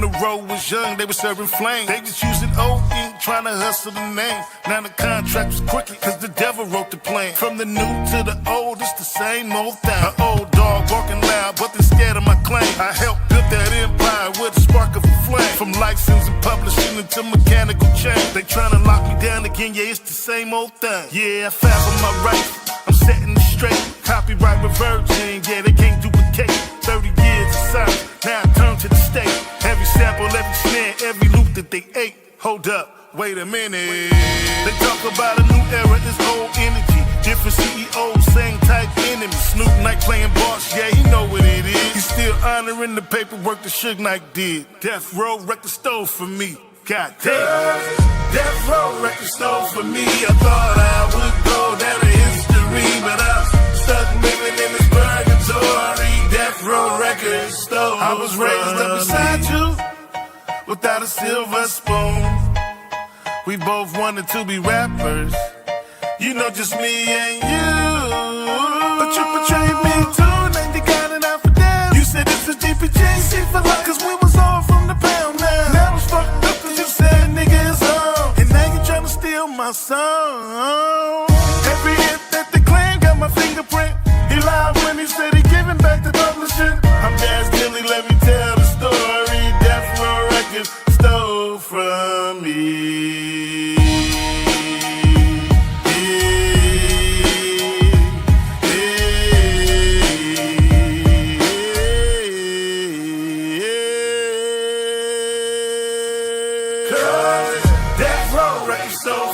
the road was young, they were serving flame. They just using old ink, trying to hustle the name. Now the contract was crooked, cause the devil wrote the plan. From the new to the old, it's the same old thing. An old dog walking loud, but they're scared of my claim. I helped build that empire with a spark of a flame. From licensing, publishing, into mechanical change. They trying to lock me down again, yeah, it's the same old thing. Yeah, I fathom my right, I'm setting it straight. Copyright with Virgin, yeah, they can't duplicate. 30 years of silence, now I turn to the state. Every sample, every snare, every loop that they ate. Hold up, wait a minute. They talk about a new era, it's old energy. Different CEOs, same type enemy. Snoop Knight playing boss, yeah, he know what it is. He's still honoring the paperwork that Suge Knight did. Death Row record stole for me. God damn. Death Row record stole for me. I thought I would go down to history, but I'm stuck living in this purgatory. Death Row record stole. I was raised up beside you without a silver spoon. We both wanted to be rappers. You know, just me and you. But you betrayed me too, now you got it out for them. You said it's a DPJC for life, cause we was all from the pound now. Now it's fucked up cause you said nigga is on. And now you tryna steal my song. Every hit that they claim got my fingerprint. He lied when he said he giving back to publishing. I'm Daz Dilly, let me tell the story. Death Row Records stole from me.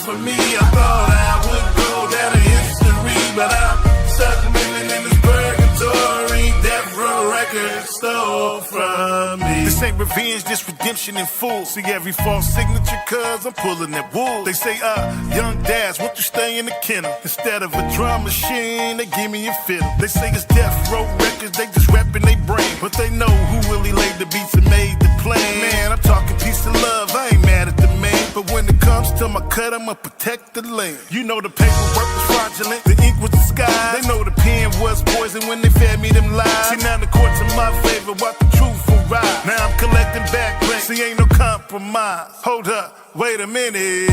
For me, I thought I would go down to history, but I'm stuck living in this purgatory. Death Row Records stole from me. This ain't revenge, just redemption in full. See every false signature, cause I'm pulling that wool. They say, young Daz, won't you stay in the kennel? Instead of a drum machine, they give me a fiddle. They say it's Death Row Records, they just rapping they brain. But they know who really laid the beats and made the play. Man, I'm talking peace and love, I ain't mad at the man. But when it comes to my cut, I'ma protect the land. You know the paperwork was fraudulent, the ink was disguised. They know the pen was poison when they fed me them lies. See now the court's in my favor, watch the truth will rise. Now I'm collecting back rent, see ain't no compromise. Hold up, wait a minute.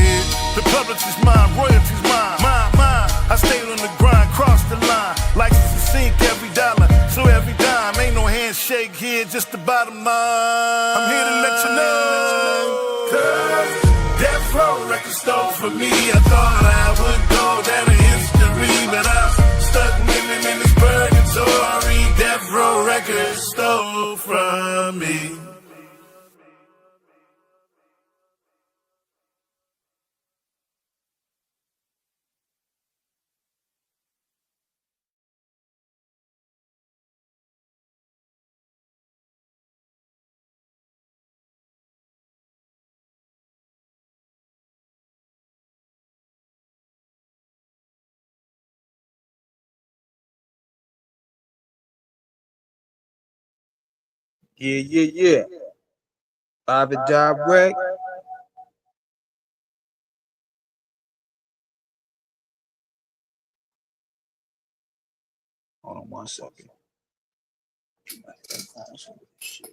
The publisher's mine, royalties mine, mine. I stayed on the grind, crossed the line. License to sink every dollar, so every dime. Ain't no handshake here, just the bottom line. I'm here to let you know, cause Death Row Records stole for me. I thought I would go down to history, but I'm stuck living in this purgatory. Death Row Records stole from me. Yeah. Live and direct. Hold on 1 second. Shit.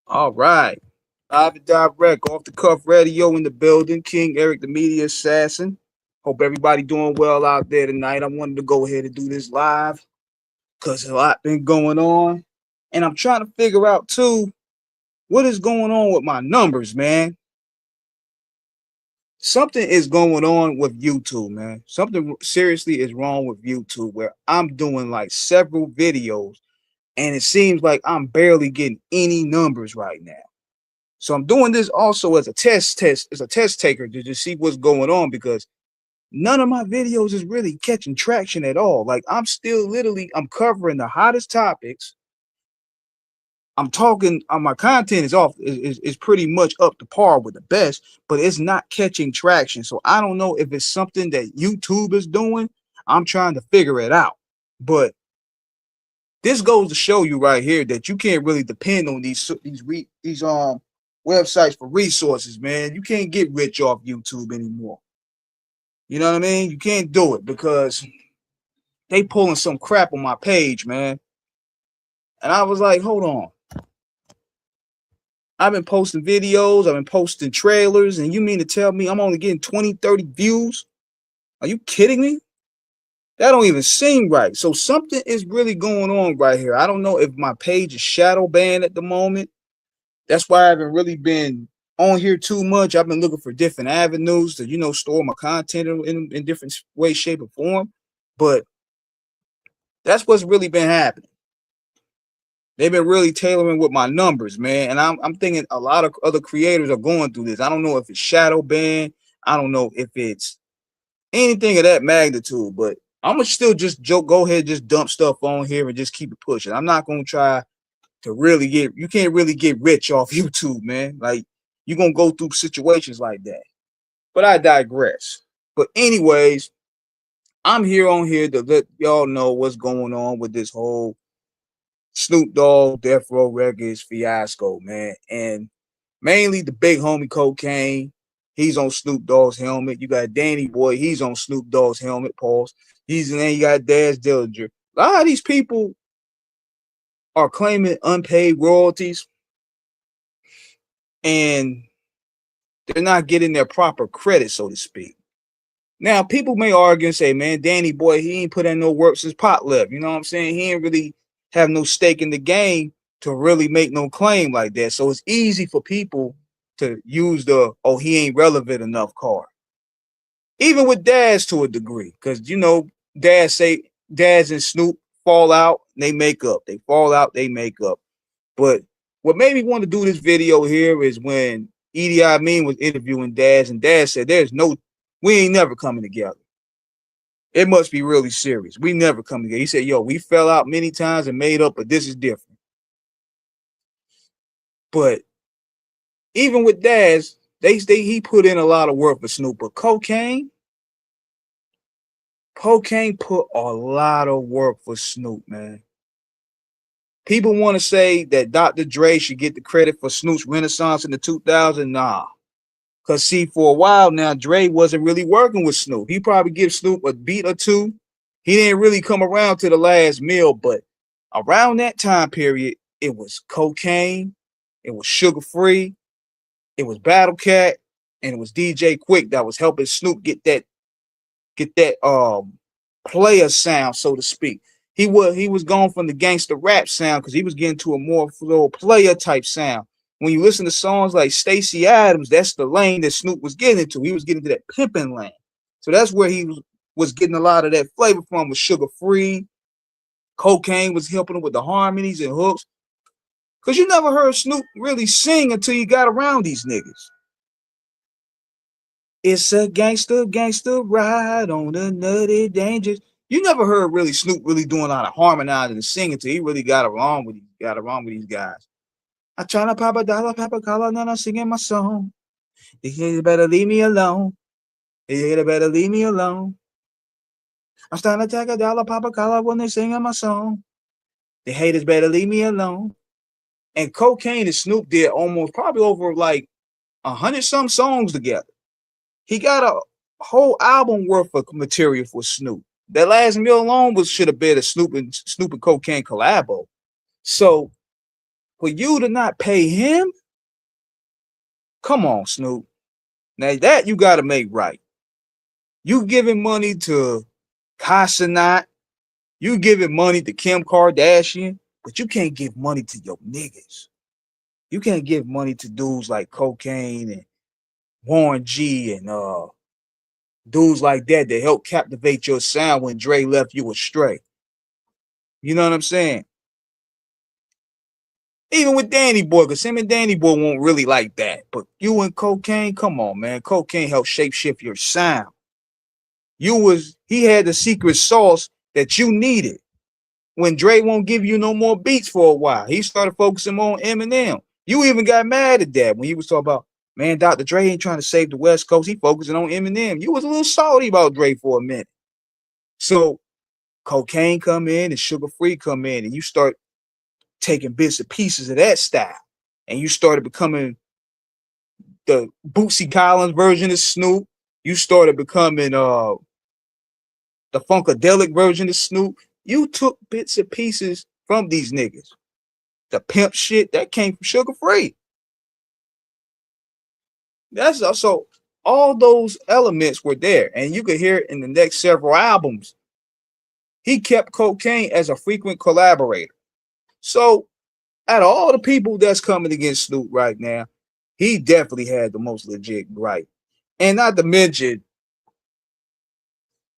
All right. Live and direct, off the cuff radio in the building. King Eric, the media assassin. Hope everybody doing well out there tonight. I wanted to go ahead and do this live because a lot been going on. And I'm trying to figure out, too, what is going on with my numbers, man. Something is going on with YouTube, man. Something seriously is wrong with YouTube where I'm doing like several videos And it seems like I'm barely getting any numbers right now. So I'm doing this also as a test taker to just see what's going on, because none of my videos is really catching traction at all. Like, I'm still I'm covering the hottest topics. I'm talking my content is pretty much up to par with the best, but it's not catching traction. So I don't know if it's something that YouTube is doing. I'm trying to figure it out. But this goes to show you right here that you can't really depend on these websites for resources, man. You can't get rich off YouTube anymore. You know what I mean? You can't do it because they pulling some crap on my page, man. And I was like, hold on. I've been posting videos, I've been posting trailers, and you mean to tell me I'm only getting 20, 30 views? Are you kidding me? That don't even seem right. So something is really going on right here. I don't know if my page is shadow banned at the moment. That's why I haven't really been on here too much. I've been looking for different avenues to, store my content in different ways, shape, or form. But that's what's really been happening. They've been really tailoring with my numbers, man. And I'm thinking a lot of other creators are going through this. I don't know if it's shadow ban. I don't know if it's anything of that magnitude, but I'm gonna still just go ahead, just dump stuff on here and just keep it pushing. I'm not gonna try to really you can't really get rich off YouTube, man. Like, you're gonna go through situations like that. But I digress. But anyways, I'm here to let y'all know what's going on with this whole Snoop Dogg Death Row Records fiasco, man. And mainly the big homie Cocaine. He's on Snoop Dogg's helmet. You got Danny Boy. He's on Snoop Dogg's helmet. Pause. And then you got Daz Dillinger. A lot of these people are claiming unpaid royalties, and they're not getting their proper credit, so to speak. Now, people may argue and say, man, Danny Boy, he ain't put in no work since Pot left. You know what I'm saying? He ain't really have no stake in the game to really make no claim like that. So it's easy for people to use oh, he ain't relevant enough card. Even with Daz to a degree, because, Daz and Snoop fall out, they make up. They fall out, they make up. But what made me want to do this video here is when Idi Amin was interviewing Daz, and Daz said, we ain't never coming together. It must be really serious. We never come together. He said, yo, we fell out many times and made up, but this is different. But even with Daz, he put in a lot of work for Snoop. But Cocaine put a lot of work for Snoop, man. People want to say that Dr. Dre should get the credit for Snoop's renaissance in the 2000s. Nah. Because, see, for a while now, Dre wasn't really working with Snoop. He probably give Snoop a beat or two. He didn't really come around to the last meal, but around that time period, it was Cocaine, it was Sugar Free, it was Battle Cat, and it was DJ Quick that was helping Snoop get that player sound, so to speak. He was going from the gangster rap sound because he was getting to a more flow player type sound. When you listen to songs like Stacey Adams, that's the lane that Snoop was getting into. He was getting to that pimping lane. So that's where he was getting a lot of that flavor from, with Sugar Free. Cocaine was helping him with the harmonies and hooks. Because you never heard Snoop really sing until you got around these niggas. It's a gangster ride on the nutty dangers. You never heard really Snoop really doing a lot of harmonizing and singing until he really got around with these guys. I try to pop a dollar, pop a collar, and then I'm singing my song. You better leave me alone. You better leave me alone. I'm starting to take a dollar, pop a collar when they singing my song. The haters better leave me alone. And Cocaine and Snoop did almost probably over like 100-some songs together. He got a whole album worth of material for Snoop. That last meal alone should have been a Snoop and Cocaine collabo. So for you to not pay him, come on, Snoop. Now that you got to make right. You giving money to Casanat, you giving money to Kim Kardashian, but you can't give money to your niggas. You can't give money to dudes like Cocaine and Warren G and dudes like that help captivate your sound when Dre left you astray. You know what I'm saying? Even with Danny Boy, because him and Danny Boy won't really like that. But you and Cocaine, come on, man. Cocaine helped shapeshift your sound. He had the secret sauce that you needed. When Dre won't give you no more beats for a while, he started focusing more on Eminem. You even got mad at that when he was talking about, man, Dr. Dre ain't trying to save the West Coast. He focusing on Eminem. You was a little salty about Dre for a minute. So Cocaine come in and Sugar Free come in, and you start taking bits and pieces of that style, and you started becoming the Bootsy Collins version of Snoop. You started becoming the Funkadelic version of Snoop. You took bits and pieces from these niggas. The pimp shit that came from Sugar Free. That's also all those elements were there, and you could hear it in the next several albums. He kept Cocaine as a frequent collaborator. So, out of all the people that's coming against Snoop right now, he definitely had the most legit gripe. And not to mention,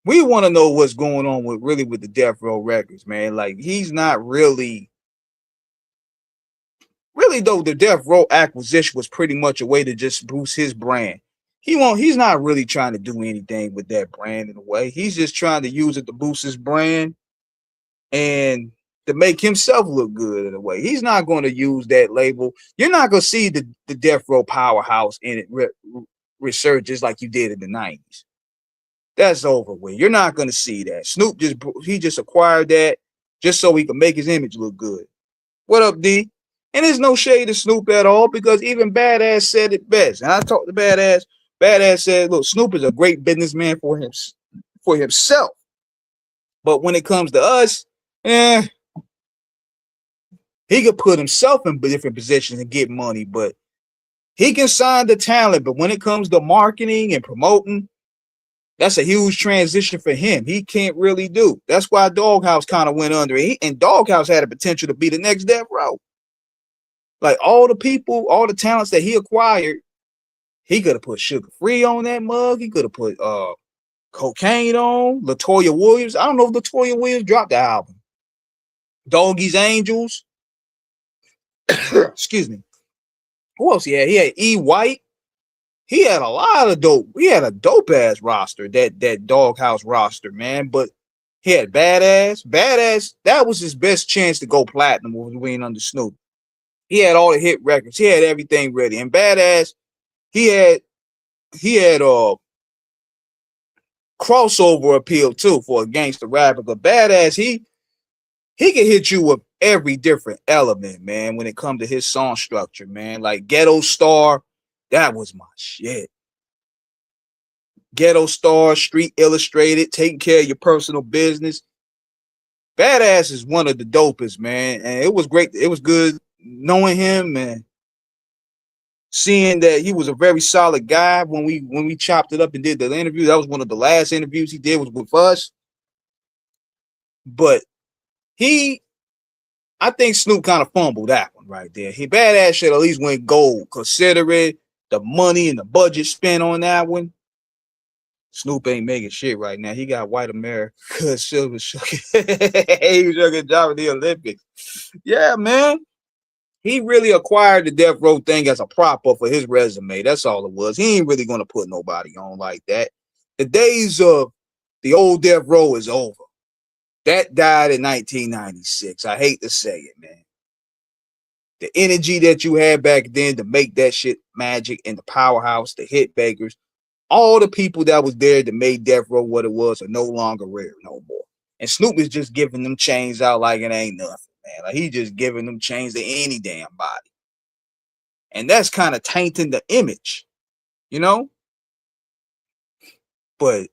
we want to know what's going on with the Death Row Records, man. Like, he's not really though. The Death Row acquisition was pretty much a way to just boost his brand. He's not really trying to do anything with that brand in a way. He's just trying to use it to boost his brand and to make himself look good in a way. He's not going to use that label. You're not going to see the Death Row powerhouse in it resurges like you did in the 90s. That's over with. You're not going to see that. Snoop just acquired that just so he can make his image look good. What up, D? And there's no shade to Snoop at all, because even Badass said it best. And I talked to Badass. Badass said, look, Snoop is a great businessman for himself. But when it comes to us, he could put himself in different positions and get money, but he can sign the talent. But when it comes to marketing and promoting, that's a huge transition for him. He can't really do. That's why Doghouse kind of went under. And Doghouse had a potential to be the next Death Row. Like all the people, all the talents that he acquired, he could have put Sugar Free on that mug. He could have put Cocaine on. Latoya Williams. I don't know if Latoya Williams dropped the album. Doggy's Angels. Excuse me. Who else he had? He had E. White. He had a lot of dope. He had a dope ass roster, that Doghouse roster, man. But he had Badass. Badass, that was his best chance to go platinum when we ain't under Snoop. He had all the hit records. He had everything ready. And Badass, he had crossover appeal too for a gangster rapper. But Badass, he can hit you with every different element, man, when it comes to his song structure, man. Like Ghetto Star, that was my shit. Ghetto Star, Street Illustrated, taking care of your personal business. Badass is one of the dopest, man. And it was great. It was good knowing him and seeing that he was a very solid guy when we chopped it up and did the interview. That was one of the last interviews he did was with us. But I think Snoop kind of fumbled that one right there. He Badass should at least went gold, considering the money and the budget spent on that one. Snoop ain't making shit right now. He got white America silver. He was a job at the Olympics. Yeah, man. He really acquired the Death Row thing as a prop up for his resume. That's all it was. He ain't really gonna put nobody on like that. The days of the old Death Row is over. That died in 1996. I hate to say it, man. The energy that you had back then to make that shit magic and the powerhouse, the hit bakers, all the people that was there that made Death Row what it was are no longer rare no more. And Snoop is just giving them chains out like it ain't nothing, man. Like he just giving them chains to any damn body. And that's kind of tainting the image, you know? But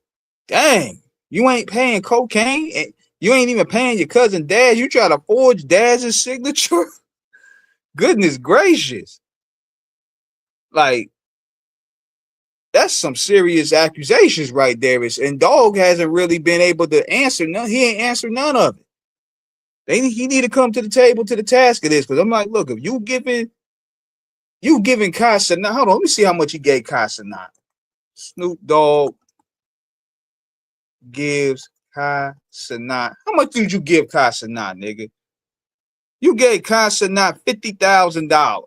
dang, you ain't paying Cocaine and you ain't even paying your cousin Daz. You try to forge Daz's signature? Goodness gracious. Like, that's some serious accusations right there. And Dog hasn't really been able to answer none. He ain't answered none of it. He need to come to the table to the task of this. Because I'm like, look, if you giving Kai Cenat, hold on, let me see how much he gave Kai Cenat. Snoop Dogg gives Kai Cenat. How much did you give Kai Cenat, nigga? You gave Constantine $50,000.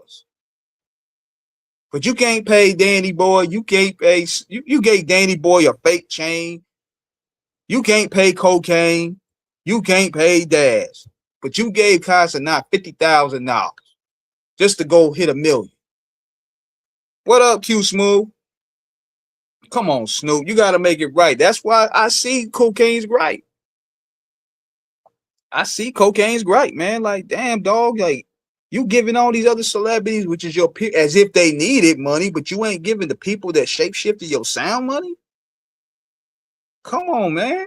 But you can't pay Danny Boy. You can't pay. You gave Danny Boy a fake chain. You can't pay Cocaine. You can't pay Daz. But you gave Constantine $50,000 just to go hit $1 million. What up, Q Smooth? Come on, Snoop. You got to make it right. That's why I see Cocaine's right. I see Cocaine's right, man. Like, damn, dog. Like, you giving all these other celebrities, which is your peer, as if they needed money, but you ain't giving the people that shapeshifted your sound money? Come on, man.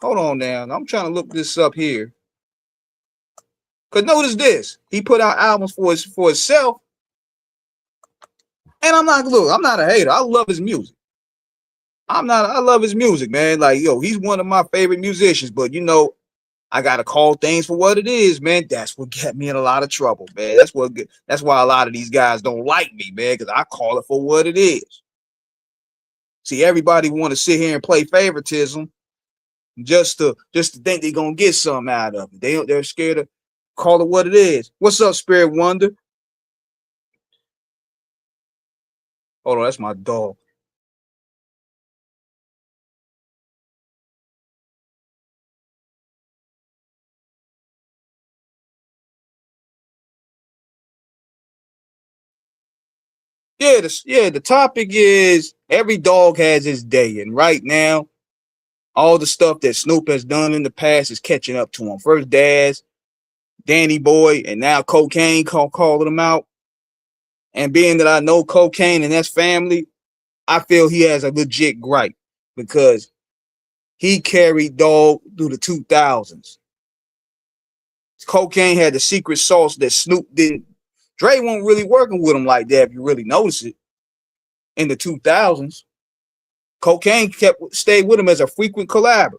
Hold on now. I'm trying to look this up here. Cause notice this. He put out albums for himself. And I'm not a hater. I love his music. I love his music, man. Like, yo, he's one of my favorite musicians, but you know, I gotta call things for what it is, man. That's what got me in a lot of trouble, man. That's why a lot of these guys don't like me, man, because I call it for what it is. See, everybody want to sit here and play favoritism just to think they're gonna get something out of it. They're scared to call it what it is. What's up, Spirit Wonder? Hold on, that's my dog. The topic is every dog has his day, and right now, all the stuff that Snoop has done in the past is catching up to him. First Daz, Danny Boy, and now Cocaine calling him out. And being that I know Cocaine and that's family, I feel he has a legit gripe because he carried dog through the 2000s. Cocaine had the secret sauce that Snoop didn't. Dre wasn't really working with him like that if you really notice it. In the 2000s, Cocaine stayed with him as a frequent collaborator.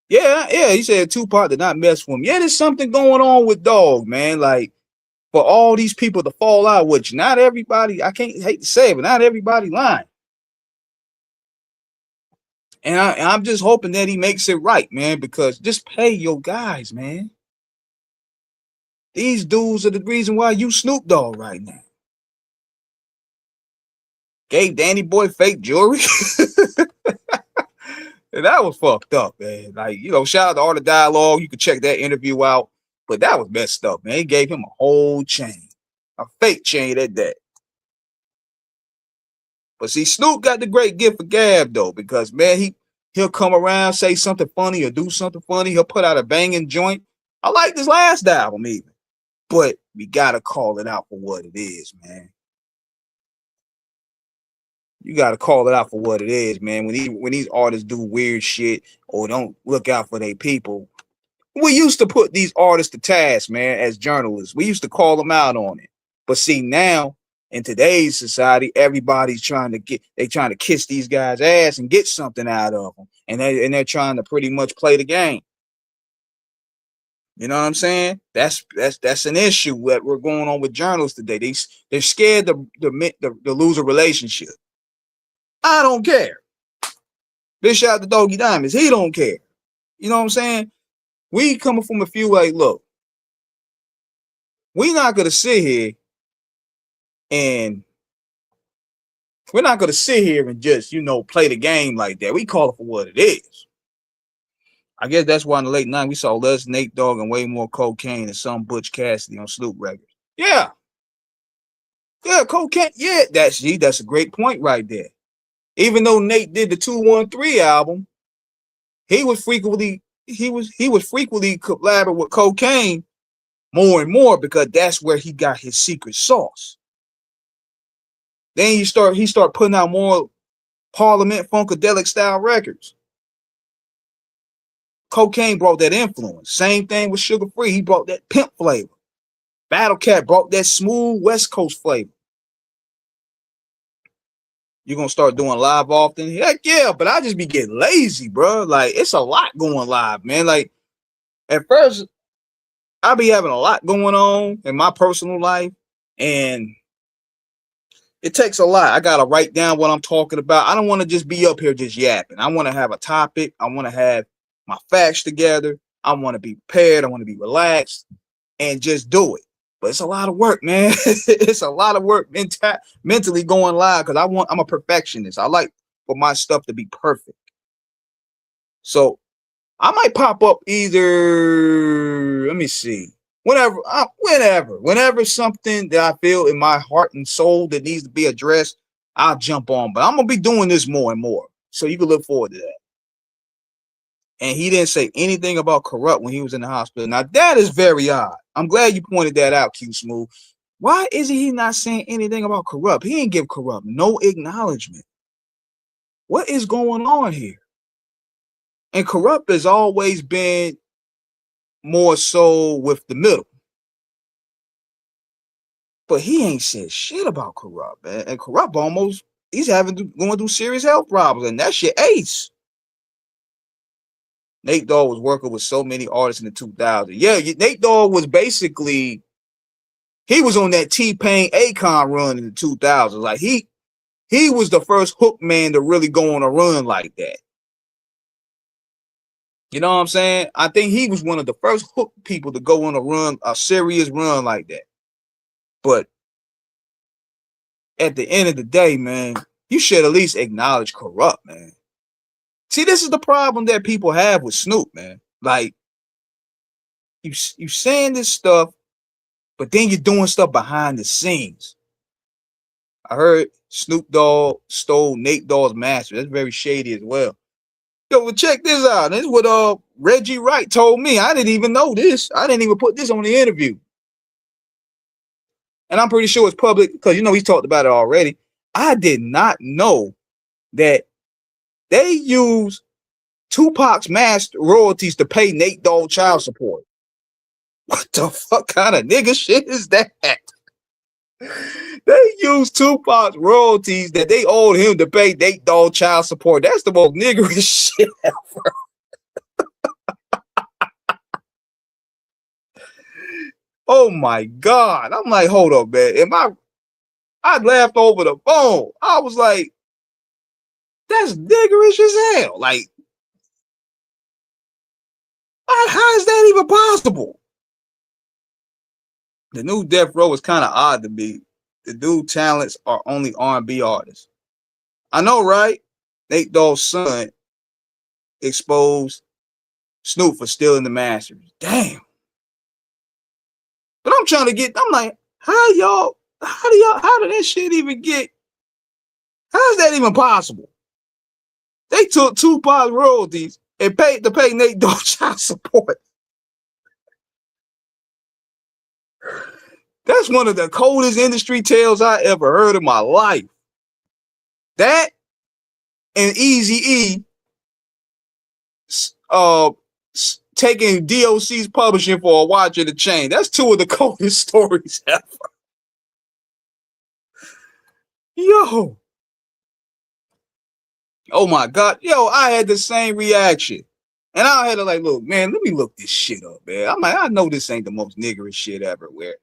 Yeah, he said Tupac did not mess with him. Yeah, there's something going on with Dog, man. Like, for all these people to fall out with you, not everybody, I can't hate to say it, but not everybody lying. And I'm just hoping that he makes it right, man, because just pay your guys, man. These dudes are the reason why you Snoop Dogg right now. Gave Danny Boy fake jewelry. That was fucked up, man. Like, you know, shout out to all the dialogue. You can check that interview out. But that was messed up, man. He gave him a whole chain. A fake chain at that. But see, Snoop got the great gift for gab, though, because, man, he'll come around, say something funny or do something funny. He'll put out a banging joint. I like this last album even. But we got to call it out for what it is, man. You got to call it out for what it is, man. When these artists do weird shit or don't look out for their people, we used to put these artists to task, man, as journalists. We used to call them out on it. But see, now in today's society, everybody's trying to kiss these guys' ass and get something out of them, and they're trying to pretty much play the game. You know what I'm saying? That's an issue that we're going on with journalists today. They're scared to lose a relationship. I don't care. Big shout out to Doggy Diamonds. He don't care. You know what I'm saying? We coming from a few like, look, we're not gonna sit here and just, you know, play the game like that. We call it for what it is. I guess that's why in the late 90s we saw less Nate Dogg and way more Cocaine and some Butch Cassidy on Snoop records. Yeah, Cocaine. Yeah, that's a great point right there. Even though Nate did the 213 album, he was frequently collaborating with Cocaine more and more because that's where he got his secret sauce. Then he start putting out more Parliament Funkadelic style records. Cocaine brought that influence. Same thing with Sugar Free. He brought that pimp flavor. Battle Cat brought that smooth West Coast flavor. You're gonna start doing live often? Heck yeah, but I just be getting lazy, bro. Like, it's a lot going live, man. Like, at first, I be having a lot going on in my personal life, and It takes a lot. I gotta write down what I'm talking about. I don't want to just be up here just yapping. I want to have a topic. I want to have my facts together. I want to be prepared. I want to be relaxed and just do it. But it's a lot of work, man. It's a lot of work mentally going live because I'm a perfectionist. I like for my stuff to be perfect. So I might pop up either. Let me see. Whenever something that I feel in my heart and soul that needs to be addressed, I'll jump on. But I'm gonna be doing this more and more, so you can look forward to that. And he didn't say anything about corrupt when he was in the hospital. Now that is very odd. I'm glad you pointed that out, Q Smooth. Why isn't he not saying anything about corrupt? He didn't give corrupt no acknowledgement. What is going on here? And corrupt has always been more so with the middle. But he ain't said shit about corrupt, man. And corrupt he's going through serious health problems, and that shit ace. Nate Dogg was working with so many artists in the 2000s. Yeah, Nate Dogg was basically, he was on that T-Pain Akon run in the 2000s. Like he was the first hook man to really go on a run like that. You know what I'm saying? I think he was one of the first hook people to go on a serious run like that. But at the end of the day, man, you should at least acknowledge corrupt, man. See, this is the problem that people have with Snoop, man. Like, you saying this stuff, but then you're doing stuff behind the scenes. I heard Snoop Dogg stole Nate Dogg's master. That's very shady as well. Yo, well, check this out. This is what Reggie Wright told me. I didn't even know this. I didn't even put this on the interview. And I'm pretty sure it's public because, you know, he's talked about it already. I did not know that they use Tupac's master royalties to pay Nate Dogg child support. What the fuck kind of nigga shit is that? They use Tupac's royalties that they owed him to pay Nate Dogg child support. That's the most niggerish shit ever. Oh my God. I'm like, hold up, man. I laughed over the phone. I was like, that's niggerish as hell. Like, how is that even possible? The new Death Row is kind of odd to me. The new talents are only R&B artists. I know, right? Nate Dogg's son exposed Snoop for stealing the masters. Damn. But I'm like, how did that shit even get? How is that even possible? They took Tupac's royalties and paid to pay Nate Dogg child support. That's one of the coldest industry tales I ever heard in my life. That and Eazy-E taking DOC's publishing for a watch and a chain. That's two of the coldest stories ever. Yo. Oh my God. Yo, I had the same reaction. And I had to like, look, man, let me look this shit up, man. I'm like, I know this ain't the most niggerish shit ever. Where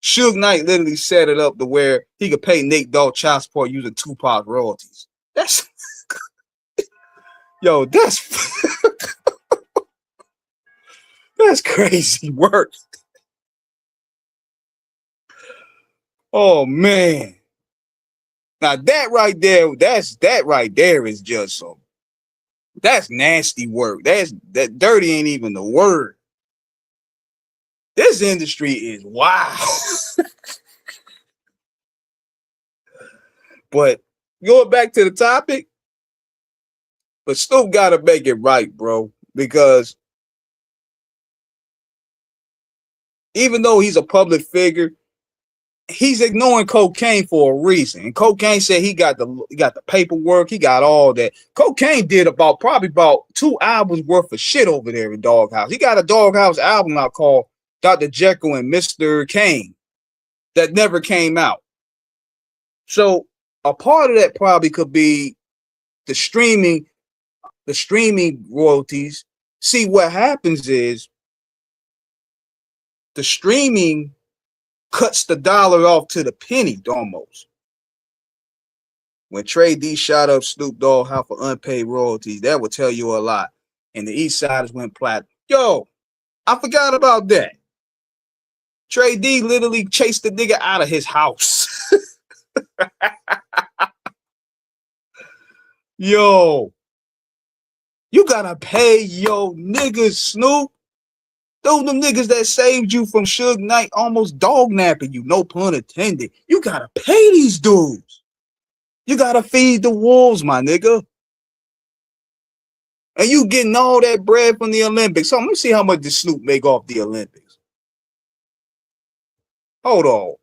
Suge Knight literally set it up to where he could pay Nate Dogg child support using Tupac royalties. That's yo, that's that's crazy work. Oh man. Now that right there is just some, that's nasty work. That dirty ain't even the word. This industry is wild. But going back to the topic, but Snoop gotta make it right, bro. Because even though he's a public figure, he's ignoring cocaine for a reason. And cocaine said he got the paperwork, he got all that. Cocaine did probably about 2 albums worth of shit over there in Doghouse. He got a Doghouse album out called Dr. Jekyll and Mr. Kane that never came out. So a part of that probably could be the streaming royalties. See, what happens is the streaming cuts the dollar off to the penny almost. When Trey D shot up Snoop Dogg house for unpaid royalties, that would tell you a lot. And the East Siders went platinum. Yo, I forgot about that. Trey D literally chased the nigga out of his house. Yo, you gotta pay your niggas, Snoop. Those them niggas that saved you from Suge Knight almost dog napping you, no pun intended. You gotta pay these dudes. You gotta feed the wolves, my nigga. And you getting all that bread from the Olympics. So let me see how much does Snoop make off the Olympics. Hold on.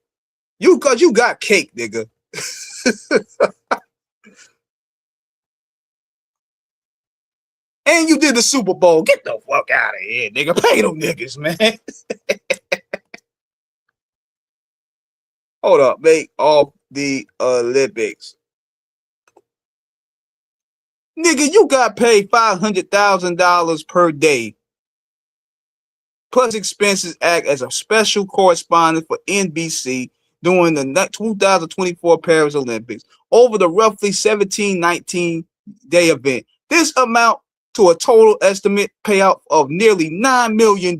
Cause you got cake, nigga. And you did the Super Bowl. Get the fuck out of here, nigga. Pay them niggas, man. Hold up. Make off the Olympics. Nigga, you got paid $500,000 per day. Plus expenses act as a special correspondent for NBC during the 2024 Paris Olympics over the roughly 17-19 day event. This amount to a total estimate payout of nearly $9 million.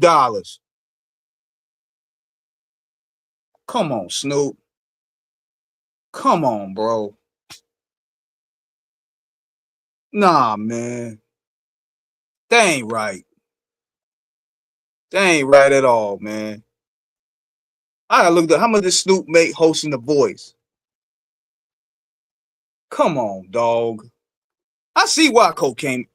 Come on, Snoop. Come on, bro. Nah, man. That ain't right. That ain't right at all, man. I gotta look at how much does Snoop make hosting The Voice. Come on, dog. I see why cocaine.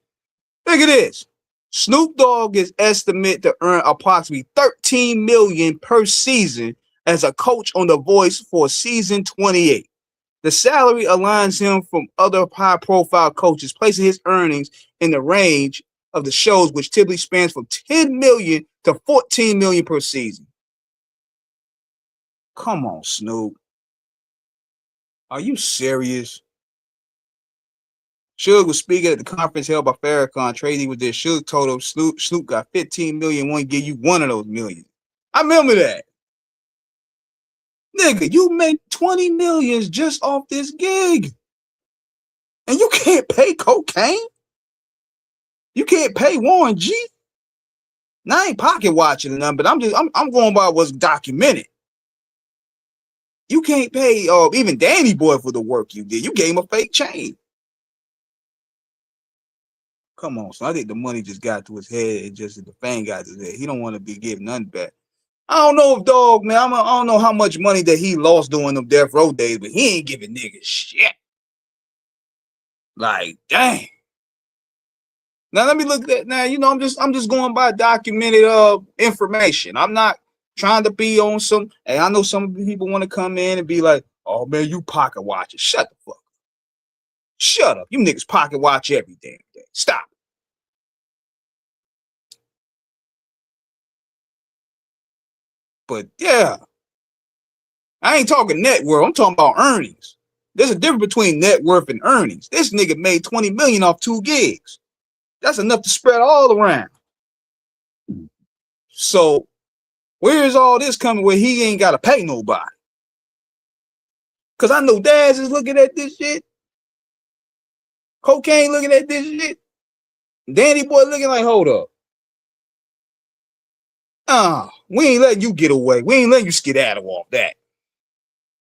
Look at this. Snoop Dogg is estimated to earn approximately $13 million per season as a coach on The Voice for season 28. The salary aligns him from other high-profile coaches, placing his earnings in the range of the shows, which typically spans from $10 million to $14 million per season. Come on, Snoop. Are you serious? Suge was speaking at the conference held by Farrakhan. Trading with this. Suge told him Snoop got 15 million, won't give you one of those million. I remember that. Nigga, you make 20 millions just off this gig. And you can't pay cocaine? You can't pay Warren G? Now I ain't pocket watching none, but I'm going by what's documented. You can't pay even Danny Boy for the work you did. You gave him a fake chain. Come on, so I think the money just got to his head and just the fame got to his head. He don't want to be giving nothing back. I don't know if Dog, man, I don't know how much money that he lost during them death row days, but he ain't giving niggas shit. Like, dang. Now let me look at now. You know, I'm just going by documented information. I'm not trying to be on some. Hey, I know some people want to come in and be like, "Oh man, you pocket watching." Shut the fuck up. Shut up. You niggas pocket watch every damn day. Stop. But yeah, I ain't talking net worth. I'm talking about earnings. There's a difference between net worth and earnings. This nigga made 20 million off 2 gigs. That's enough to spread all around. So where is all this coming where he ain't got to pay nobody? Because I know Daz is looking at this shit. Cocaine looking at this shit. Danny Boy looking like, hold up. We ain't letting you get away. We ain't letting you skedaddle off that.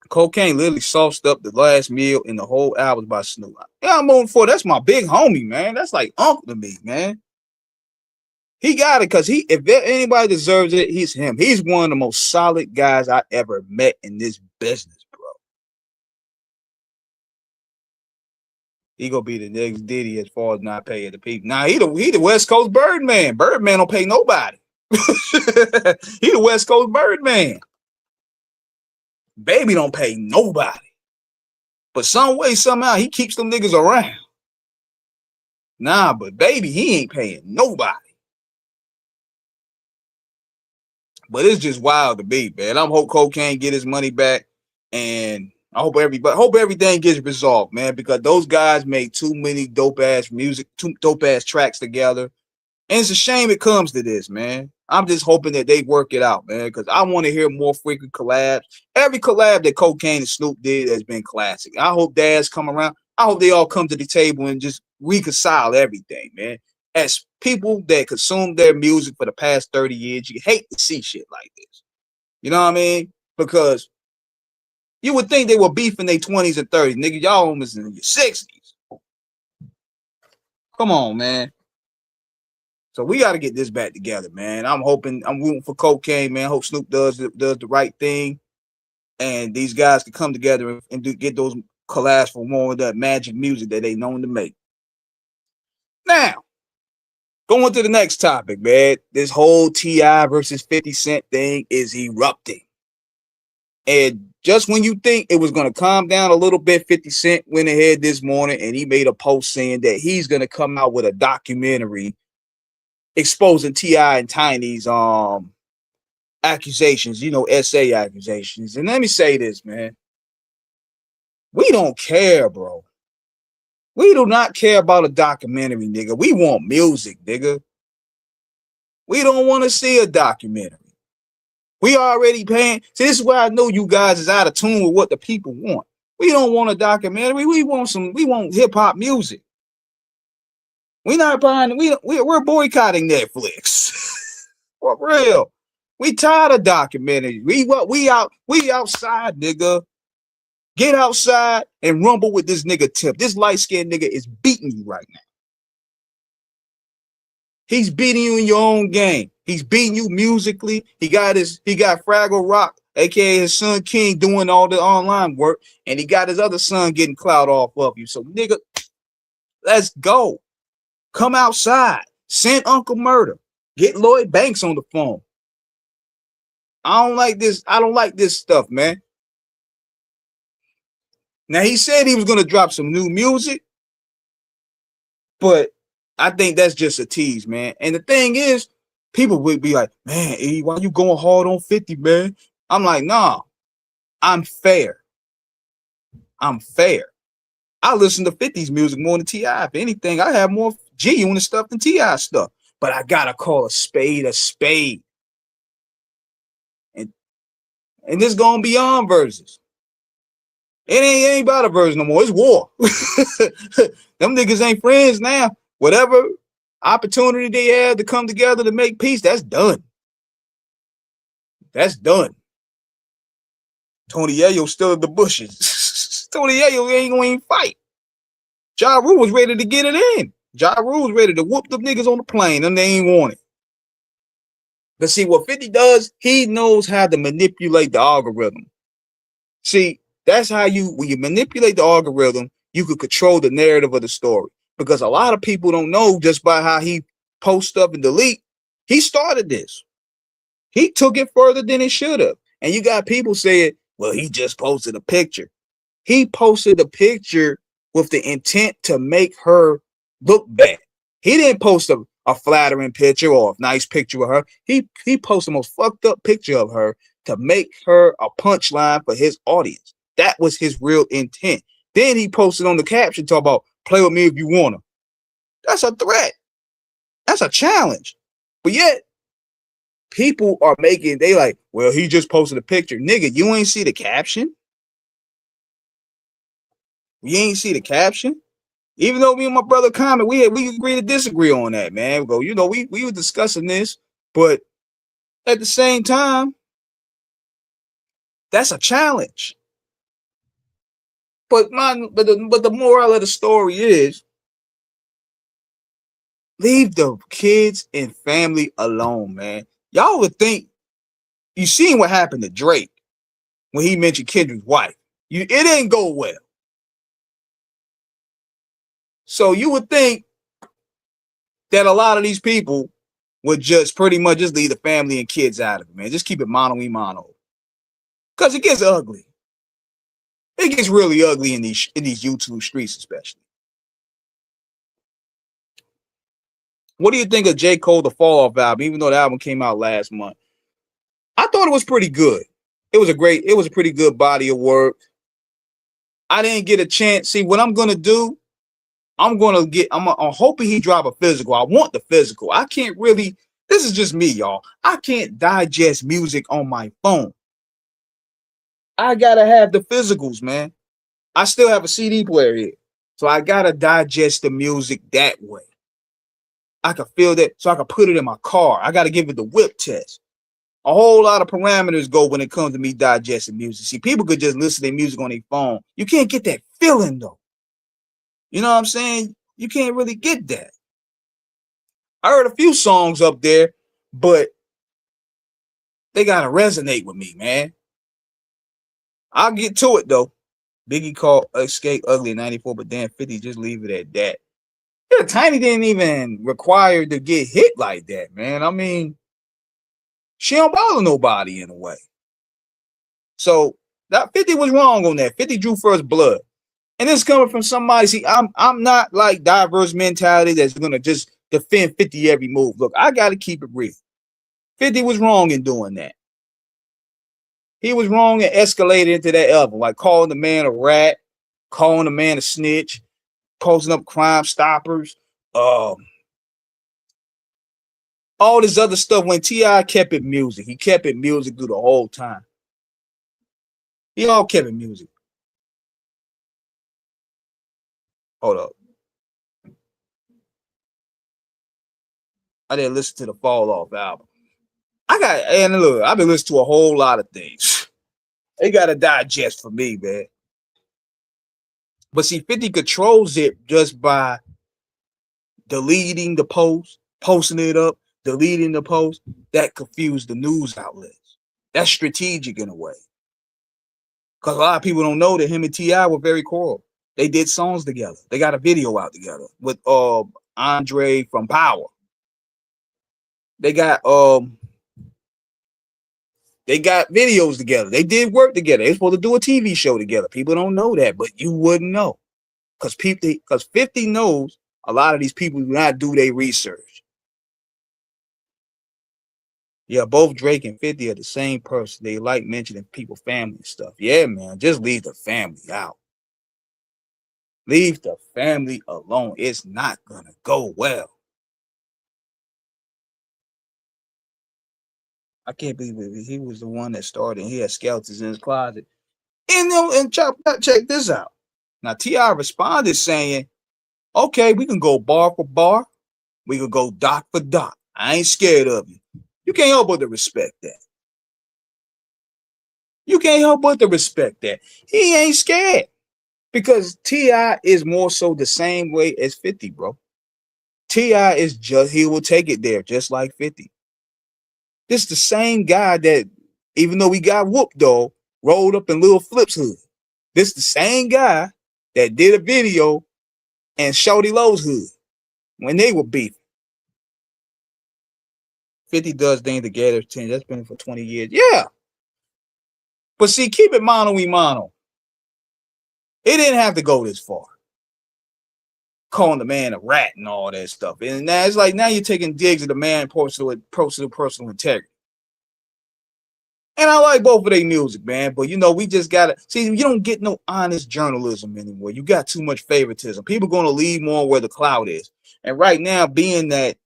Cocaine literally sauced up the last meal in the whole album by Snoop. Yeah, I'm on for that's my big homie, man. That's like uncle to me, man. He got it because if anybody deserves it, he's him. He's one of the most solid guys I ever met in this business, bro. He gonna be the next Diddy as far as not paying the people. Nah, he the West Coast Birdman. Birdman don't pay nobody. He the West Coast Birdman. Baby don't pay nobody. But some way, somehow, he keeps them niggas around. Nah, but Baby, he ain't paying nobody. But it's just wild to be, man. I hope Cocaine get his money back, and I hope everything gets resolved, man, because those guys made too many dope ass tracks together. And it's a shame it comes to this, man. I'm just hoping that they work it out, man, because I want to hear more freaking collabs. Every collab that Cocaine and Snoop did has been classic. I hope Daz come around. I hope they all come to the table and just reconcile everything, man. As people that consume their music for the past 30 years, you hate to see shit like this. You know what I mean? Because you would think they were beef in their 20s and 30s. Nigga, y'all almost in your 60s. Come on, man. So we got to get this back together, man. I'm rooting for Cocaine, man. I hope Snoop does the right thing, and these guys can come together and get those collabs for more of that magic music that they known to make. Now, going to the next topic, man. This whole T.I. versus 50 Cent thing is erupting. And just when you think it was going to calm down a little bit, 50 Cent went ahead this morning and he made a post saying that he's going to come out with a documentary exposing T.I. and Tiny's accusations, SA accusations. And let me say this, man. We don't care, bro. We do not care about a documentary, nigga. We want music, nigga. We don't want to see a documentary. We already paying. See, this is why I know you guys is out of tune with what the people want. We don't want a documentary. We want hip hop music. We're not buying. We're boycotting Netflix. For real. We tired of documentaries. We outside, nigga. Get outside and rumble with this nigga Tip. This light-skinned nigga is beating you right now. He's beating you in your own game. He's beating you musically. He got Fraggle Rock, aka his son King, doing all the online work, and he got his other son getting clout off of you. So, nigga, let's go. Come outside. Send Uncle Murder. Get Lloyd Banks on the phone. I don't like this stuff, man. Now, he said he was going to drop some new music, but I think that's just a tease, man. And the thing is, people would be like, man, E, why you going hard on 50, man? I'm like, nah, I'm fair. I listen to 50's music more than T.I. If anything, I have more genuine stuff than T.I. stuff. But I got to call a spade a spade. And this going beyond verses. It ain't about a verse no more. It's war. Them niggas ain't friends now. Whatever opportunity they had to come together to make peace, that's done. That's done. Tony Yayo still in the bushes. Tony Yayo ain't going to fight. Ja Rule was ready to get it in. Ja Rule was ready to whoop them niggas on the plane, and they ain't want it. But see, what 50 does, he knows how to manipulate the algorithm. See, that's how when you manipulate the algorithm, you could control the narrative of the story. Because a lot of people don't know just by how he posts up and delete. He started this. He took it further than it should have. And you got people saying, well, he just posted a picture. He posted a picture with the intent to make her look bad. He didn't post a flattering picture or a nice picture of her. He posted the most fucked up picture of her to make her a punchline for his audience. That was his real intent. Then he posted on the caption talk about play with me if you wanna. That's a threat. That's a challenge. But yet, people are they like, well, he just posted a picture. Nigga, you ain't see the caption? You ain't see the caption? Even though me and my brother comment, we agree to disagree on that, man. We go, we were discussing this, but at the same time, that's a challenge. But the moral of the story is leave the kids and family alone, man. Y'all would think you seen what happened to Drake when he mentioned Kendrick's wife. It didn't go well. So you would think that a lot of these people would just pretty much just leave the family and kids out of it, man. Just keep it mono. Because it gets ugly. It gets really ugly in these YouTube streets, especially. What do you think of J. Cole, the Fall Off album, even though the album came out last month? I thought it was pretty good. It was a pretty good body of work. I didn't get a chance. See, what I'm gonna do, I'm hoping he drop a physical. I want the physical. I can't really, this is just me, y'all. I can't digest music on my phone. I gotta have the physicals, man. I still have a CD player here. So I gotta digest the music that way. I can feel that, so I can put it in my car. I gotta give it the whip test. A whole lot of parameters go when it comes to me digesting music. See, people could just listen to their music on their phone. You can't get that feeling though. You know what I'm saying? You can't really get that. I heard a few songs up there, but they gotta resonate with me, man. I'll get to it though. Biggie called Escape ugly in 94, but then 50 just leave it at that. Yeah, Tiny didn't even require to get hit like that, man. I mean, she don't bother nobody in a way. So that 50 was wrong on that. 50 drew first blood. And it's coming from somebody. See, I'm not like diverse mentality that's gonna just defend 50 every move. Look, I gotta keep it real. 50 was wrong in doing that. He was wrong and escalated into that level, like calling the man a rat, calling the man a snitch, posting up Crime Stoppers, all this other stuff. When T.I. kept it music, he kept it music through the whole time. He all kept it music. Hold up. I didn't listen to the Fall Off album. And look, I've been listening to a whole lot of things. They got to digest for me, man. But see, 50 controls it just by deleting the post, posting it up, deleting the post. That confused the news outlets. That's strategic in a way. Because a lot of people don't know that him and T.I. were very cool. They did songs together. They got a video out together with Andre from Power. They got videos together. They did work together. They're supposed to do a TV show together. People don't know that, but you wouldn't know. Because 50 knows a lot of these people do not do their research. Yeah, both Drake and 50 are the same person. They like mentioning people, family and stuff. Yeah, man, just leave the family out. Leave the family alone. It's not going to go well. I can't believe it. He was the one that started. He had skeletons in his closet. And check this out. Now, T.I. responded saying, okay, we can go bar for bar. We can go dot for dot. I ain't scared of you. You can't help but to respect that. You can't help but to respect that. He ain't scared. Because T.I. is more so the same way as 50, bro. T.I. is just, he will take it there, just like 50. This the same guy that, even though we got whooped though, rolled up in Lil Flip's hood. This the same guy that did a video in Shorty Lowe's hood when they were beefing. 50 does things together. 10. That's been for 20 years. Yeah. But see, keep it mono y mono. It didn't have to go this far. Calling the man a rat and all that stuff. And now it's like, now you're taking digs at the man personal integrity. And I like both of their music, man. But, you know, we just got to see, you don't get no honest journalism anymore. You got too much favoritism. People going to leave more where the cloud is. And right now, being that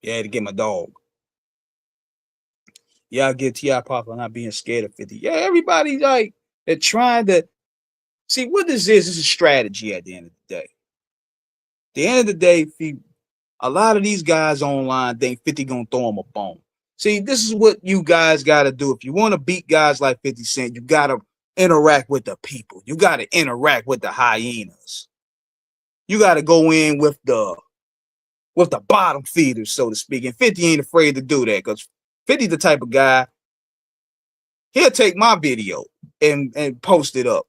yeah, to get my dog. Yeah, I get T.I. Pop for not being scared of 50. Yeah, everybody like they're trying to see what this is. This is strategy at the end of the day. At the end of the day, a lot of these guys online think 50 gonna throw them a bone. See, this is what you guys gotta do. If you want to beat guys like 50 Cent, you gotta interact with the people. You gotta interact with the hyenas. You gotta go in with the bottom feeders, so to speak. And 50 ain't afraid to do that because 50 the type of guy, he'll take my video and post it up.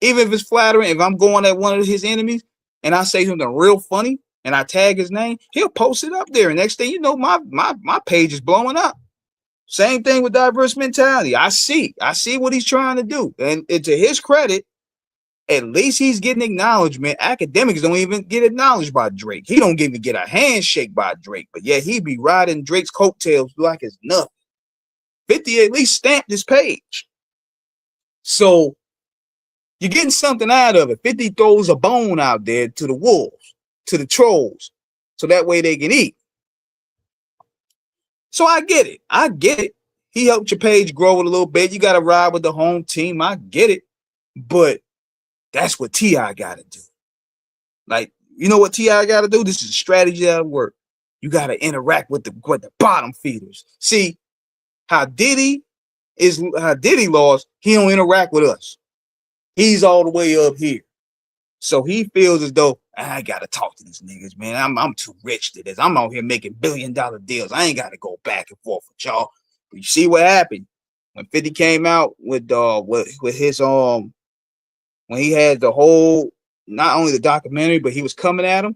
Even if it's flattering, if I'm going at one of his enemies and I say something real funny and I tag his name, he'll post it up there. And next thing you know, my page is blowing up. Same thing with diverse mentality. I see what he's trying to do. And to his credit, at least he's getting acknowledgement. Academics don't even get acknowledged by Drake. He don't even get a handshake by Drake, but yeah, he be riding Drake's coattails like it's nothing. 50 at least stamped his page. So you're getting something out of it. 50 throws a bone out there to the wolves, to the trolls, so that way they can eat. So I get it. He helped your page grow it a little bit. You got to ride with the home team. I get it. But that's what T.I. got to do. Like, you know what T.I. got to do? This is a strategy that'll work. You got to interact with the bottom feeders. See, how Diddy lost, he don't interact with us. He's all the way up here. So he feels as though, I got to talk to these niggas, man. I'm too rich to this. I'm out here making billion-dollar deals. I ain't got to go back and forth with y'all. But you see what happened when 50 came out with his when he had the whole, not only the documentary, but he was coming at him.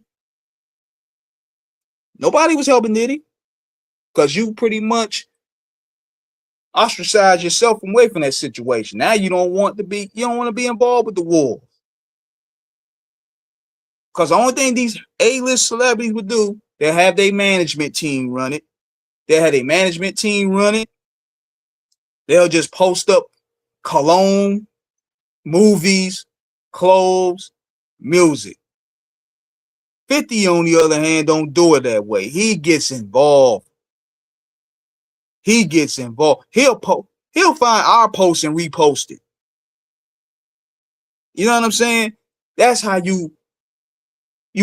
Nobody was helping Diddy because you pretty much ostracize yourself away from that situation. Now you don't want to be involved with the war. Because the only thing these A-list celebrities would do, they'll have their management team run it. They'll have their management team run it. They'll just post up cologne, movies, clothes, music. 50, on the other hand, don't do it that way. He gets involved. He'll find our post and repost it. You know what I'm saying? That's how you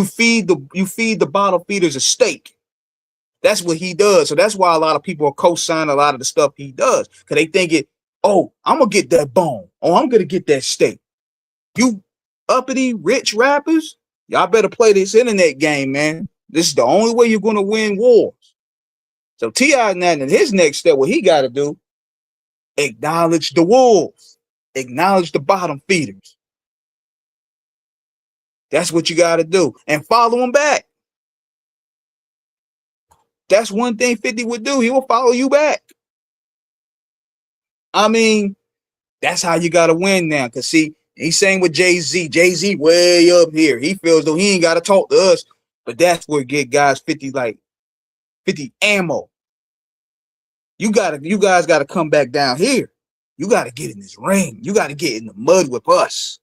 feed the bottle feeders a steak. That's what he does. So that's why a lot of people are co-signing a lot of the stuff he does. Because they think I'm going to get that bone. Oh, I'm going to get that steak. You uppity rich rappers, y'all better play this internet game, man. This is the only way you're going to win wars. So T.I. now in his next step, what he got to do, acknowledge the wolves. Acknowledge the bottom feeders. That's what you got to do. And follow them back. That's one thing 50 would do. He will follow you back. I mean, that's how you got to win now. Because, see, he's saying with Jay-Z. Jay-Z way up here. He feels though he ain't got to talk to us. But that's where get guys 50 ammo. You guys got to come back down here. You got to get in this ring. You got to get in the mud with us.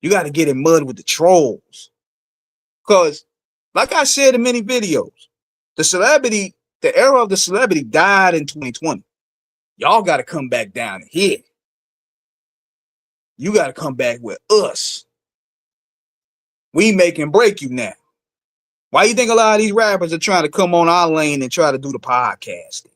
You got to get in mud with the trolls. Because, like I said in many videos, the era of the celebrity died in 2020. Y'all got to come back down here. You got to come back with us. We make and break you now. Why you think a lot of these rappers are trying to come on our lane and try to do the podcasting?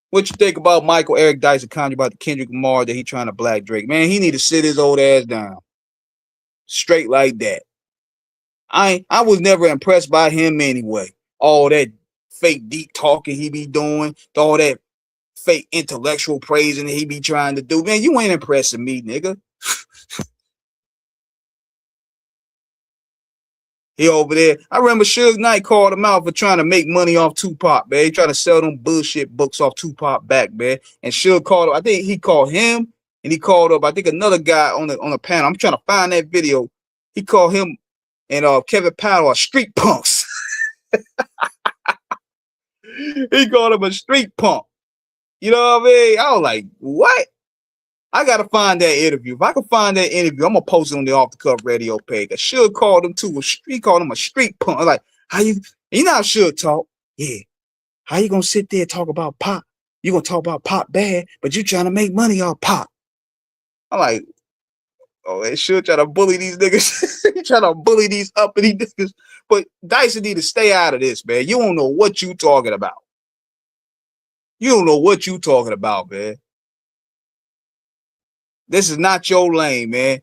What you think about Michael Eric Dyson comment about the Kendrick Lamar that he trying to black Drake? Man, he need to sit his old ass down. Straight like that. I was never impressed by him anyway. All that fake deep talking he be doing, all that fake intellectual praising that he be trying to do. Man, you ain't impressing me, nigga. He over there. I remember Suge Knight called him out for trying to make money off Tupac, man. He trying to sell them bullshit books off Tupac back, man. And Suge called him. I think he called him and he called up, I think, another guy on the panel. I'm trying to find that video. He called him and Kevin Powell are street punks. He called him a street punk. You know what I mean? I was like, what? I gotta find that interview. If I can find that interview, I'm gonna post it on the Off the Cuff radio page. I should call him too. He called him a street punk. I'm like, how you know how should talk? Yeah. How you gonna sit there and talk about Pop? You gonna talk about Pop bad, but you trying to make money off Pop. I'm like, oh, they should try to bully these niggas. He trying to bully these uppity niggas. But Dyson need to stay out of this, man. You don't know what you talking about. You don't know what you talking about, man. This is not your lane, man.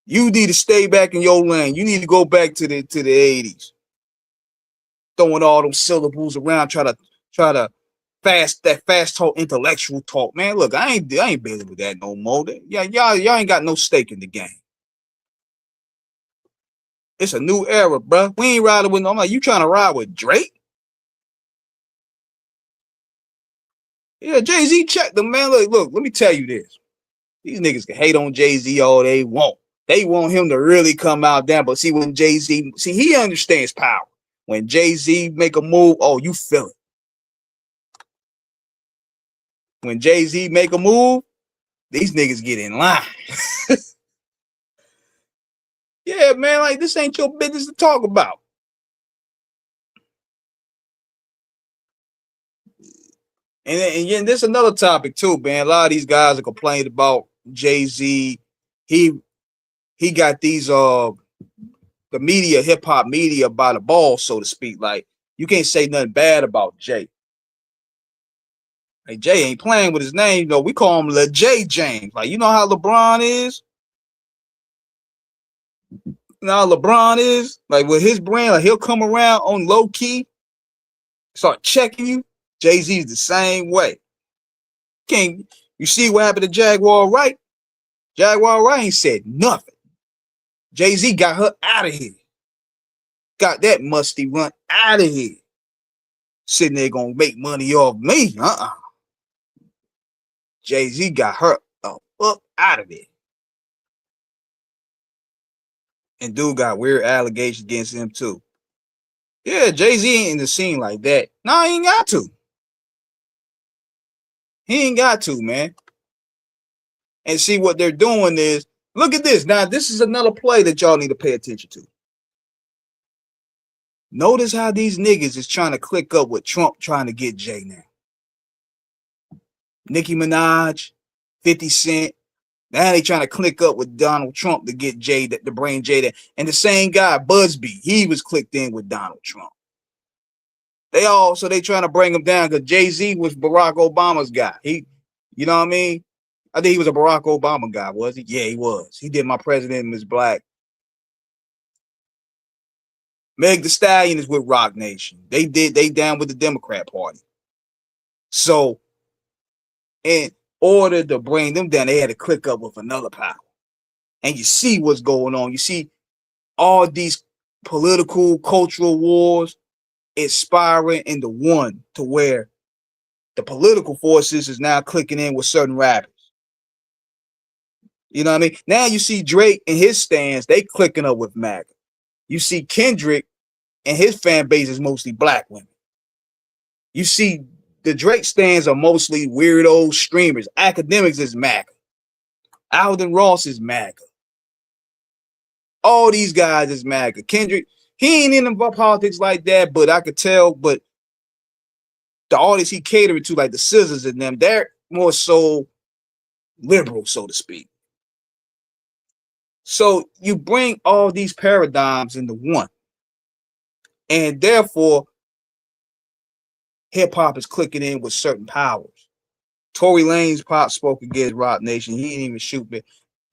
You need to stay back in your lane. You need to go back to the 80s. Throwing all them syllables around, try to fast talk, intellectual talk, man. Look, I ain't busy with that no more. Yeah, y'all ain't got no stake in the game. It's a new era, bro. We ain't riding with no. I'm like, you trying to ride with Drake? Yeah, Jay-Z checked them, man. Look, let me tell you this. These niggas can hate on Jay-Z all they want. They want him to really come out there. But see, when Jay-Z, he understands power. When Jay-Z make a move, oh, you feel it. When Jay-Z make a move, these niggas get in line. Yeah, man, like this ain't your business to talk about. And there's another topic too, man. A lot of these guys are complaining about Jay-Z. He got these the media, hip hop media by the ball, so to speak. Like you can't say nothing bad about Jay. Like Jay ain't playing with his name. You know, we call him Le J James. Like you know how LeBron is. You know how LeBron is. Like with his brand, like he'll come around on low key, start checking you. Jay-Z's the same way. Can't you see what happened to Jaguar Wright? Jaguar Wright ain't said nothing. Jay-Z got her out of here. Got that musty run out of here. Sitting there gonna make money off me. Jay-Z got her up out of there. And dude got weird allegations against him too. Yeah, Jay-Z ain't in the scene like that. No, he ain't got to. He ain't got to, man. And see what they're doing is, look at this. Now, this is another play that y'all need to pay attention to. Notice how these niggas is trying to click up with Trump trying to get Jay now. Nicki Minaj, 50 Cent. Now they trying to click up with Donald Trump to get Jay, to bring Jay there. And the same guy, Busby, he was clicked in with Donald Trump. They trying to bring him down because Jay-Z was Barack Obama's guy. You know what I mean? I think he was a Barack Obama guy, was he? Yeah, he was. He did My President is Black. Meg Thee Stallion is with Rock Nation. They down with the Democrat Party. So, in order to bring them down, they had to click up with another power. And you see what's going on. You see all these political, cultural wars inspiring into one to where the political forces is now clicking in with certain rappers. You know what I mean? Now you see Drake and his stands, they clicking up with MAGA. You see Kendrick and his fan base is mostly black women. You see the Drake stands are mostly weirdo streamers. Academics is MAGA. Alden Ross is MAGA. All these guys is MAGA. Kendrick, he ain't in the politics like that, but I could tell, but the audience he catering to, like the Scissors and them, they're more so liberal, so to speak. So you bring all these paradigms into one. And therefore, hip-hop is clicking in with certain powers. Tory Lanez pop spoke against Rock Nation. He didn't even shoot me.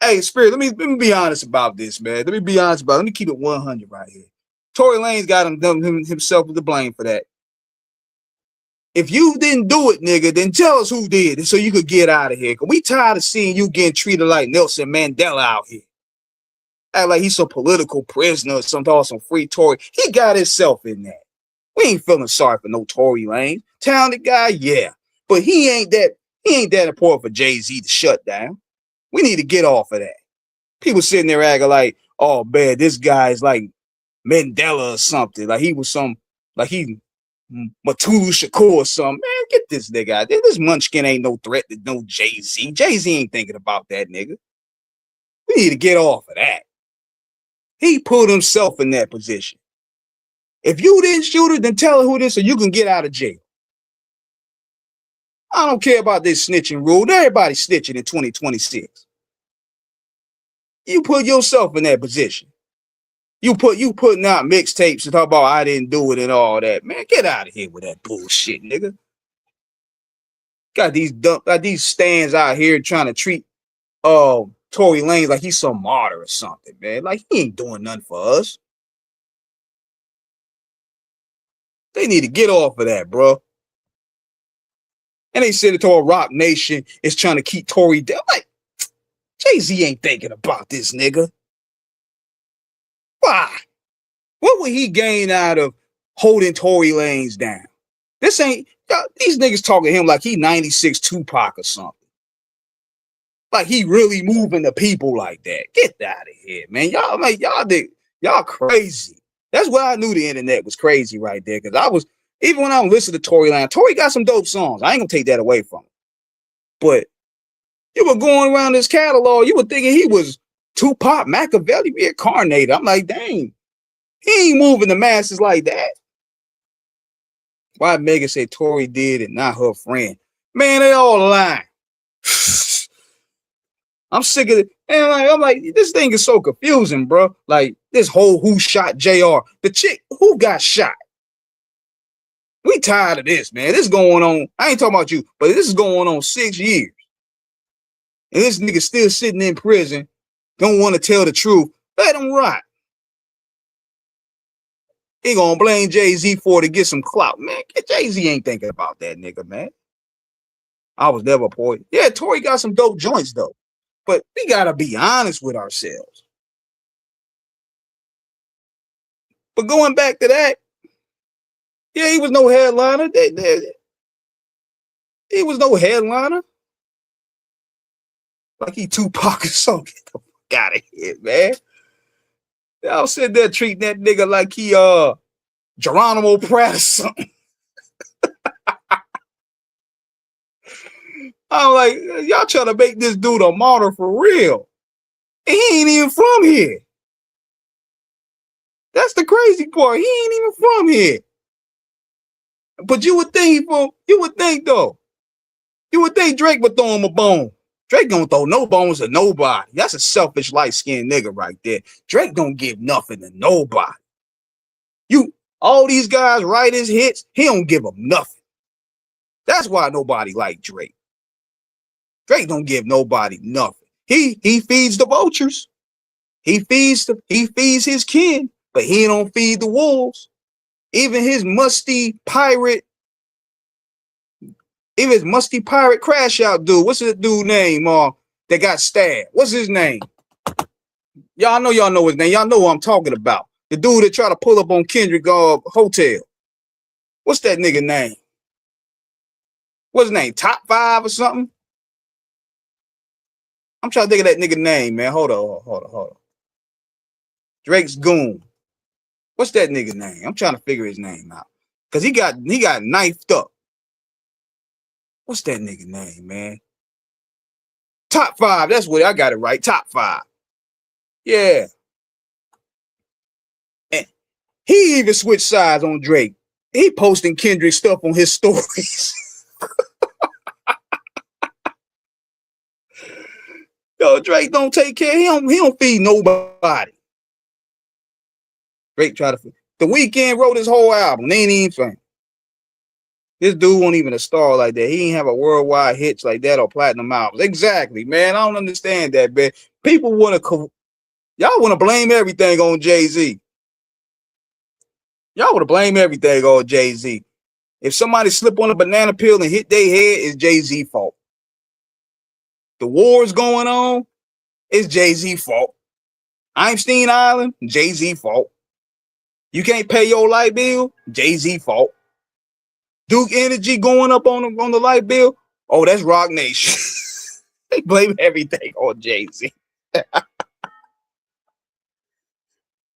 Hey, Spirit, let me be honest about this, man. Let me keep it 100 right here. Tory Lanez got himself to blame for that. If you didn't do it, nigga, then tell us who did so you could get out of here. Because we tired of seeing you getting treated like Nelson Mandela out here. Act like he's some political prisoner or some free Tory. He got himself in that. We ain't feeling sorry for no Tory Lanez. Talented guy, yeah. But he ain't that important for Jay-Z to shut down. We need to get off of that. People sitting there acting like, oh man, this guy is like Mandela or something. Like he was Matul Shakur or something. Man, get this nigga out there. This munchkin ain't no threat to no Jay-Z. Jay-Z ain't thinking about that nigga. We need to get off of that. He put himself in that position. If you didn't shoot it, then tell her who this so you can get out of jail. I don't care about this snitching rule. Everybody's snitching in 2026. You put yourself in that position. You putting out mixtapes and talk about I didn't do it and all that. Man, get out of here with that bullshit, nigga. Got these stands out here trying to treat Tory Lanez like he's some martyr or something, man. Like he ain't doing nothing for us. They need to get off of that, bro. And they said it all Rock Nation is trying to keep Tory down. Like, Jay-Z ain't thinking about this nigga. Why? What would he gain out of holding Tory Lanez down? This ain't, these niggas talking to him like he 96 Tupac or something. Like he really moving the people like that. Get out of here, man. Y'all crazy. That's why I knew the internet was crazy right there. Cause I was, even when I listened to Tory Lanez, Tory got some dope songs. I ain't gonna take that away from him. But you were going around this catalog, you were thinking he was Tupac, Machiavelli reincarnated. I'm like, dang, he ain't moving the masses like that. Why Megan say Tory did and not her friend? Man, they all lying. I'm sick of it. And I'm like, this thing is so confusing, bro. Like this whole who shot JR. The chick who got shot. We tired of this, man. This is going on. I ain't talking about you, but this is going on 6 years. And this nigga still sitting in prison. Don't want to tell the truth. Let him rot. He gonna blame Jay-Z for it to get some clout. Man, Jay-Z ain't thinking about that nigga, man. I was never a poet. Yeah, Tory got some dope joints, though. But we gotta be honest with ourselves. But going back to that, yeah, he was no headliner. He was no headliner. Like he Tupac or something. Get the fuck out of here, man. Y'all sitting there treating that nigga like he Geronimo Pratt or something. I'm like, y'all trying to make this dude a martyr for real. And he ain't even from here. That's the crazy part. He ain't even from here. But you would think though. You would think Drake would throw him a bone. Drake don't throw no bones to nobody. That's a selfish, light-skinned nigga right there. Drake don't give nothing to nobody. All these guys write his hits, he don't give them nothing. That's why nobody like Drake. Drake don't give nobody nothing. He feeds the vultures. He feeds his kin, but he don't feed the wolves. Even his musty pirate crash out dude. What's his dude name? That got stabbed. What's his name? Y'all know his name. Y'all know who I'm talking about. The dude that tried to pull up on Kendrick Hotel. What's that nigga name? What's his name? Top 5 or something? I'm trying to think of that nigga name, man. Hold on. Drake's goon. What's that nigga name? I'm trying to figure his name out. Cause he got knifed up. What's that nigga name, man? Top 5. That's what I got it right. Top 5. Yeah. And he even switched sides on Drake. He posting Kendrick stuff on his stories. Yo, Drake don't take care. He don't feed nobody. Drake tried to feed. The Weeknd wrote his whole album. They ain't even famous. This dude won't even a star like that. He ain't have a worldwide hits like that or platinum albums. Exactly, man. I don't understand that, man. People y'all want to blame everything on Jay-Z. Y'all want to blame everything on Jay-Z. If somebody slip on a banana peel and hit their head, it's Jay-Z fault. The war's going on, it's Jay-Z fault. Einstein Island, Jay-Z fault. You can't pay your light bill, Jay-Z fault. Duke Energy going up on the light bill, oh, that's Rock Nation. They blame everything on Jay-Z.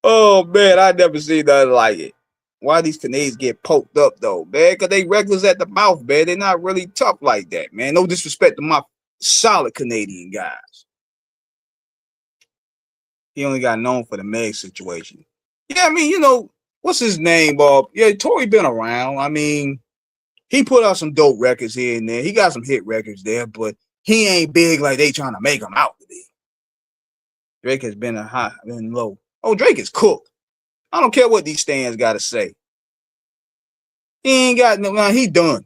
Oh, man, I never seen nothing like it. Why these Canadians get poked up, though, man? Because they reckless at the mouth, man. They're not really tough like that, man. No disrespect to my solid Canadian guys. He only got known for the Meg situation. Yeah, I mean, what's his name, Bob? Yeah, Tory been around. I mean, he put out some dope records here and there. He got some hit records there, but he ain't big like they trying to make him out to be. Drake has been high and low. Oh, Drake is cooked. I don't care what these stands got to say. He ain't got no, he done.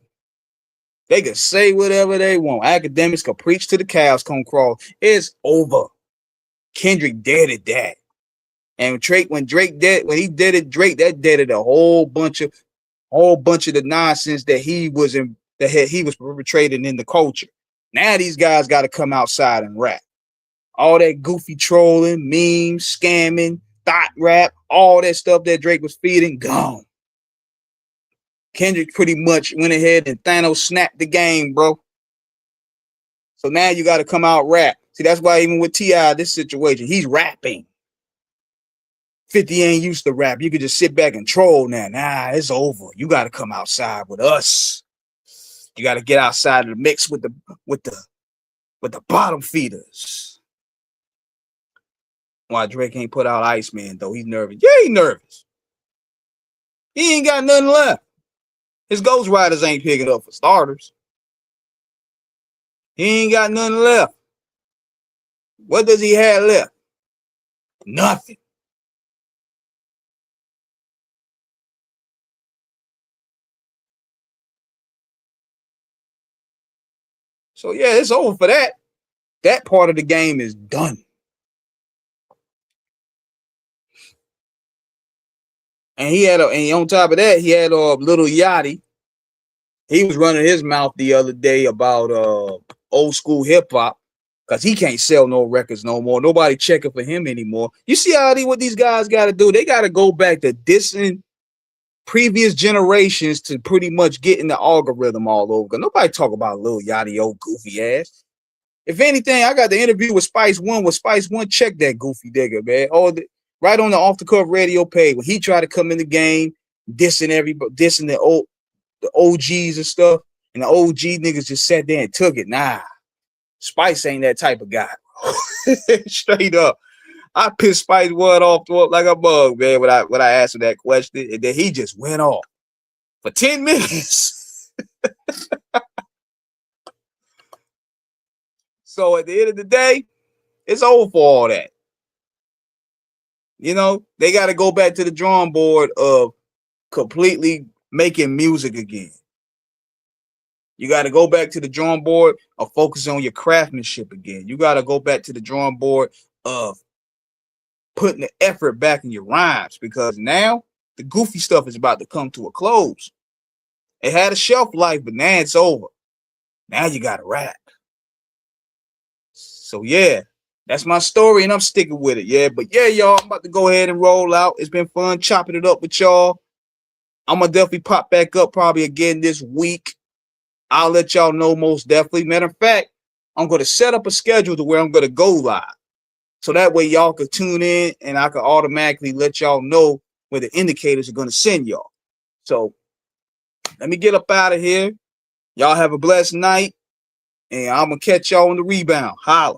They can say whatever they want. Academics can preach to the cows come crawl. It's over. Kendrick dead at that. And when he dead at Drake, that deaded a whole bunch of the nonsense that he was that he was perpetrating in the culture. Now these guys got to come outside and rap. All that goofy trolling, memes, scamming, thought rap, all that stuff that Drake was feeding, gone. Kendrick pretty much went ahead and Thanos snapped the game, bro. So now you got to come out rap. See, that's why even with T.I., this situation, he's rapping. 50 ain't used to rap. You could just sit back and troll now. Nah, it's over. You got to come outside with us. You got to get outside of the mix with the bottom feeders. Why Drake ain't put out Iceman, though? He's nervous. Yeah, he's nervous. He ain't got nothing left. His Ghost Riders ain't picking up for starters. He ain't got nothing left. What does he have left? Nothing. So yeah, it's over for that. That part of the game is done. And and on top of that, he had Lil Yachty. He was running his mouth the other day about old school hip hop because he can't sell no records no more. Nobody checking for him anymore. You see what these guys got to do? They got to go back to dissing previous generations to pretty much get in the algorithm all over. Because nobody talk about Lil Yachty, old goofy ass. If anything, I got the interview with Spice One. With Spice One, check that goofy digger, man. Right on the Off the Cuff radio page when he tried to come in the game, dissing the OGs and stuff, and the OG niggas just sat there and took it. Nah, Spice ain't that type of guy. Straight up, I pissed Spice One off like a bug, man. When I asked him that question, and then he just went off for 10 minutes. So at the end of the day, it's over for all that. You know, they got to go back to the drawing board of completely making music again. You got to go back to the drawing board of focusing on your craftsmanship again. You got to go back to the drawing board of putting the effort back in your rhymes, because now the goofy stuff is about to come to a close. It had a shelf life, but now it's over. Now you got to rap. So yeah, that's my story, and I'm sticking with it. Yeah, but yeah, y'all, I'm about to go ahead and roll out. It's been fun chopping it up with y'all. I'm gonna definitely pop back up probably again this week. I'll let y'all know most definitely. Matter of fact, I'm gonna set up a schedule to where I'm gonna go live, so that way y'all can tune in, and I can automatically let y'all know where the indicators are gonna send y'all. So let me get up out of here. Y'all have a blessed night, and I'm gonna catch y'all on the rebound. Holla.